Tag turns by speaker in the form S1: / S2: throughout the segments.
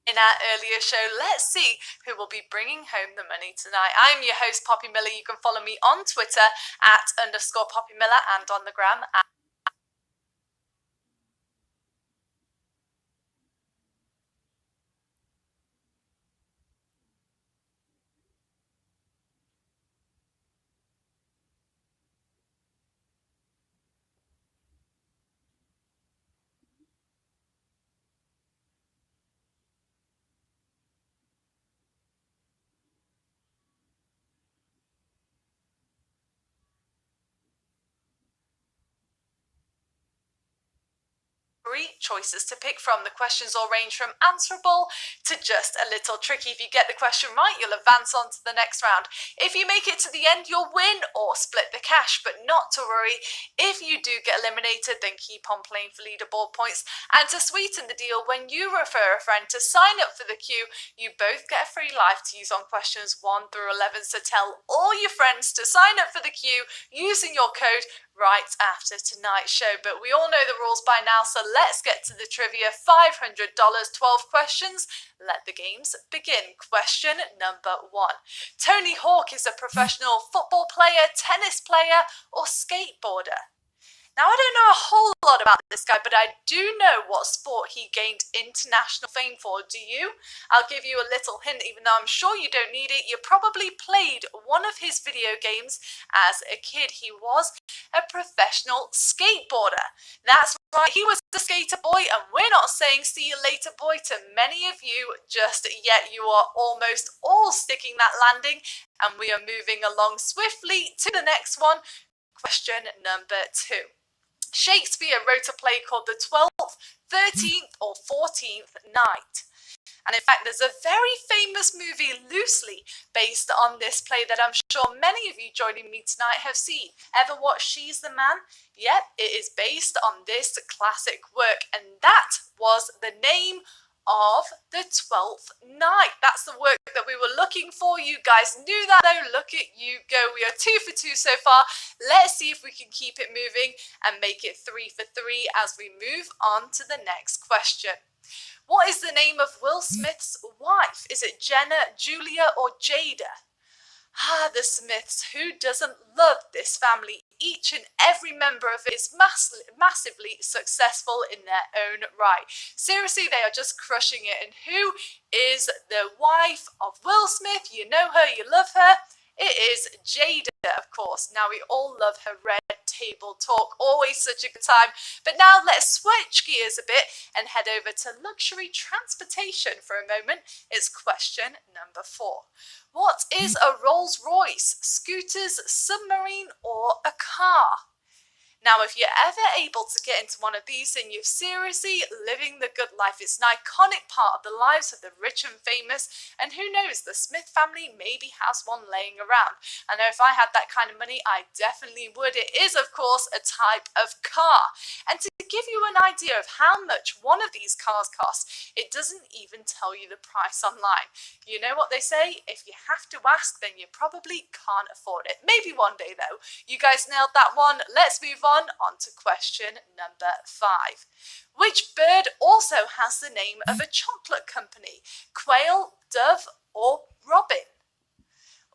S1: In our earlier show, let's see who will be bringing home the money tonight. I'm your host, Poppy Miller. You can follow me on Twitter @_Poppy Miller and on the gram at three choices to pick from. The questions all range from answerable to just a little tricky. If you get the question right, you'll advance on to the next round. If you make it to the end, you'll win or split the cash, but not to worry. If you do get eliminated, then keep on playing for leaderboard points. And to sweeten the deal, when you refer a friend to sign up for the queue, you both get a free life to use on questions 1 through 11. So tell all your friends to sign up for the queue using your code right after tonight's show. But we all know the rules by now, so let's get to the trivia. $500, 12 questions. Let the games begin. Question number 1. Tony Hawk is a professional football player, tennis player, or skateboarder? Now, I don't know a whole lot about this guy, but I do know what sport he gained international fame for. Do you? I'll give you a little hint, even though I'm sure you don't need it. You probably played one of his video games as a kid. He was a professional skateboarder. That's right, he was a skater boy, and we're not saying see you later boy to many of you just yet. You are almost all sticking that landing, and we are moving along swiftly to the next one. Question number 2. Shakespeare wrote a play called The 12th, 13th, or 14th Night. And in fact, there's a very famous movie loosely based on this play that I'm sure many of you joining me tonight have seen. Ever watched She's the Man? Yep, it is based on this classic work, and that was the name of The 12th Night. That's the work that we were looking for. You guys knew that though. Look at you go. We are 2 for 2 so far. Let's see if we can keep it moving and make it 3 for 3 as we move on to the next question. What is the name of Will Smith's wife? Is it Jenna, Julia, or Jada? The Smiths. Who doesn't love this family? Each and every member of it is massively successful in their own right. Seriously, they are just crushing it. And who is the wife of Will Smith? You know her, you love her. It is Jada, of course. Now, we all love her red table talk. Always such a good time. But now let's switch gears a bit and head over to luxury transportation for a moment. It's question number 4. What is a Rolls Royce? Scooters, submarine, or a car? Now, if you're ever able to get into one of these, then you're seriously living the good life. It's an iconic part of the lives of the rich and famous, and who knows, the Smith family maybe has one laying around. I know if I had that kind of money, I definitely would. It is, of course, a type of car. And to give you an idea of how much one of these cars costs, it doesn't even tell you the price online. You know what they say? If you have to ask, then you probably can't afford it. Maybe one day, though. You guys nailed that one. Let's move on to question number 5. Which bird also has the name of a chocolate company? Quail, dove, or robin?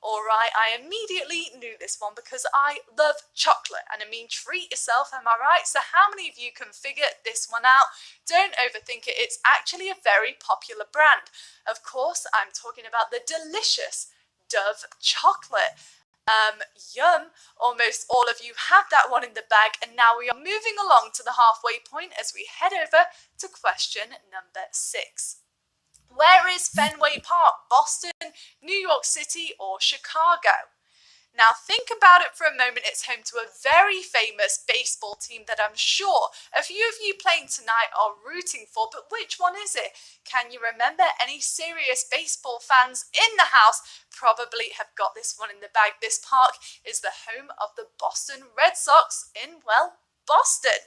S1: Alright, I immediately knew this one because I love chocolate, and I mean treat yourself, am I right? So how many of you can figure this one out? Don't overthink it, it's actually a very popular brand. Of course, I'm talking about the delicious Dove chocolate. Yum, almost all of you have that one in the bag, and now we are moving along to the halfway point as we head over to question number 6. Where is Fenway Park? Boston, New York City, or Chicago? Now think about it for a moment. It's home to a very famous baseball team that I'm sure a few of you playing tonight are rooting for, but which one is it? Can you remember? Any serious baseball fans in the house probably have got this one in the bag. This park is the home of the Boston Red Sox in, well, Boston.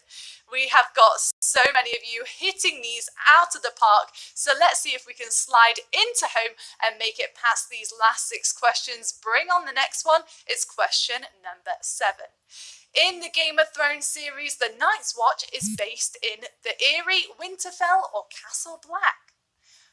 S1: We have got so many of you hitting these out of the park, so let's see if we can slide into home and make it past these last 6 questions. Bring on the next one. It's question number 7. In the Game of Thrones series, the Night's Watch is based in the Eyrie, Winterfell, or Castle Black?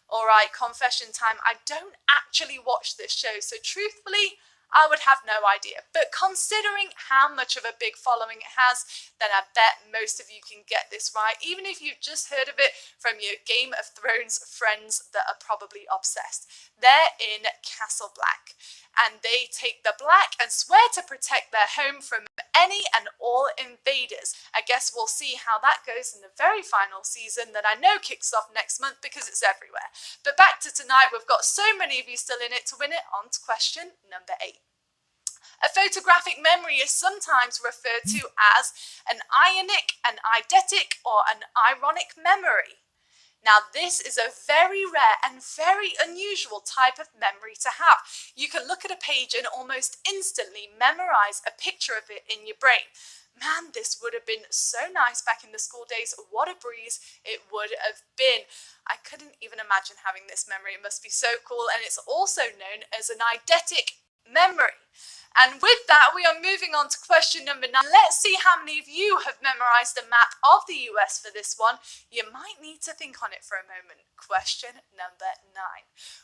S1: Alright, confession time. I don't actually watch this show, so truthfully, I would have no idea. But considering how much of a big following it has, then I bet most of you can get this right, even if you've just heard of it from your Game of Thrones friends that are probably obsessed. They're in Castle Black, and they take the black and swear to protect their home from any and all invaders. I guess we'll see how that goes in the very final season that I know kicks off next month because it's everywhere. But back to tonight, we've got so many of you still in it to win it. On to question number 8. A photographic memory is sometimes referred to as an ionic, an eidetic, or an ironic memory. Now, this is a very rare and very unusual type of memory to have. You can look at a page and almost instantly memorize a picture of it in your brain. Man, this would have been so nice back in the school days. What a breeze it would have been. I couldn't even imagine having this memory. It must be so cool. And it's also known as an eidetic memory. And with that, we are moving on to question number 9. Let's see how many of you have memorized a map of the US for this one. You might need to think on it for a moment. Question number 9.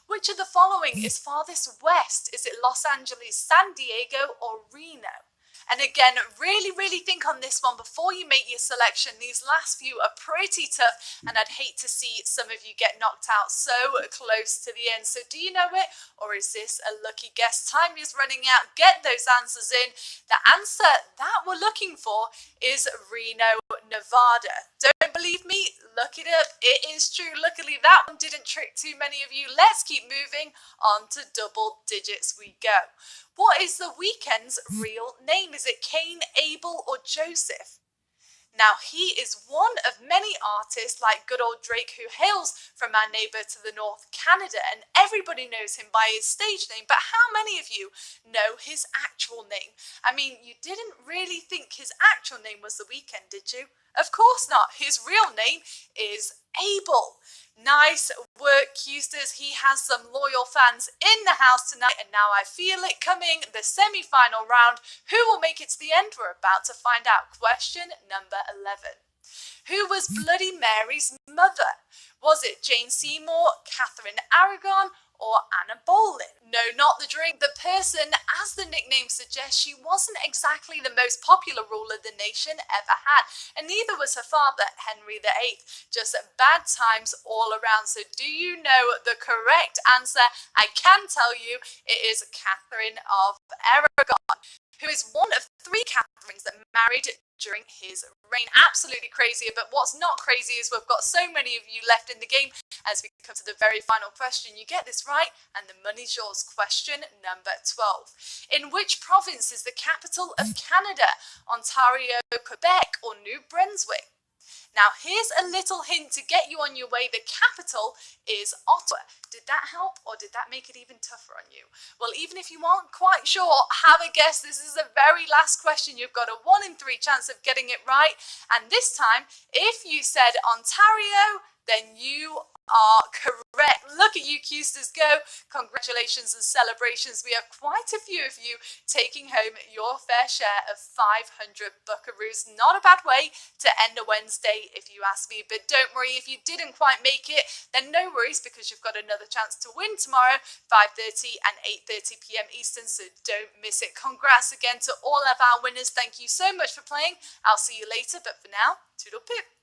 S1: Which of the following is farthest west? Is it Los Angeles, San Diego, or Reno? And again, really think on this one before you make your selection. These last few are pretty tough, and I'd hate to see some of you get knocked out so close to the end. So do you know it, or is this a lucky guess? Time is running out. Get those answers in. The answer that we're looking for is Reno, Nevada. Don't believe me? Look it up. It is true. Luckily, that one didn't trick too many of you. Let's keep moving on to double digits we go. What is The Weeknd's real name? Is it Cain, Abel, or Joseph? Now, he is one of many artists like good old Drake, who hails from our neighbour to the north, Canada, and everybody knows him by his stage name. But how many of you know his actual name? I mean, you didn't really think his actual name was The Weeknd, did you? Of course not. His real name is Abel. Nice work, Custas. He has some loyal fans in the house tonight, and now I feel it coming. The semi-final round. Who will make it to the end? We're about to find out. Question number 11. Who was Bloody Mary's mother? Was it Jane Seymour, Catherine Aragon, or Anna Boleyn? No, not the drink. The person, as the nickname suggests, she wasn't exactly the most popular ruler the nation ever had, and neither was her father, Henry VIII. Just bad times all around. So do you know the correct answer? I can tell you it is Catherine of Aragon, who is one of 3 Catherines that married during his reign. Absolutely crazy, but what's not crazy is we've got so many of you left in the game. As we come to the very final question, you get this right and the money's yours. Question number 12. In which province is the capital of Canada? Ontario, Quebec, or New Brunswick? Now, here's a little hint to get you on your way. The capital is Ottawa. Did that help, or did that make it even tougher on you? Well, even if you aren't quite sure, have a guess. This is the very last question. You've got a 1 in 3 chance of getting it right. And this time, if you said Ontario, then you are correct. Look at you, Custas, go. Congratulations and celebrations. We have quite a few of you taking home your fair share of 500 buckaroos. Not a bad way to end a Wednesday, if you ask me. But don't worry, if you didn't quite make it, then no worries, because you've got another chance to win tomorrow, 5:30 and 8:30 p.m. Eastern, so don't miss it. Congrats again to all of our winners. Thank you so much for playing. I'll see you later, but for now, toodle pip.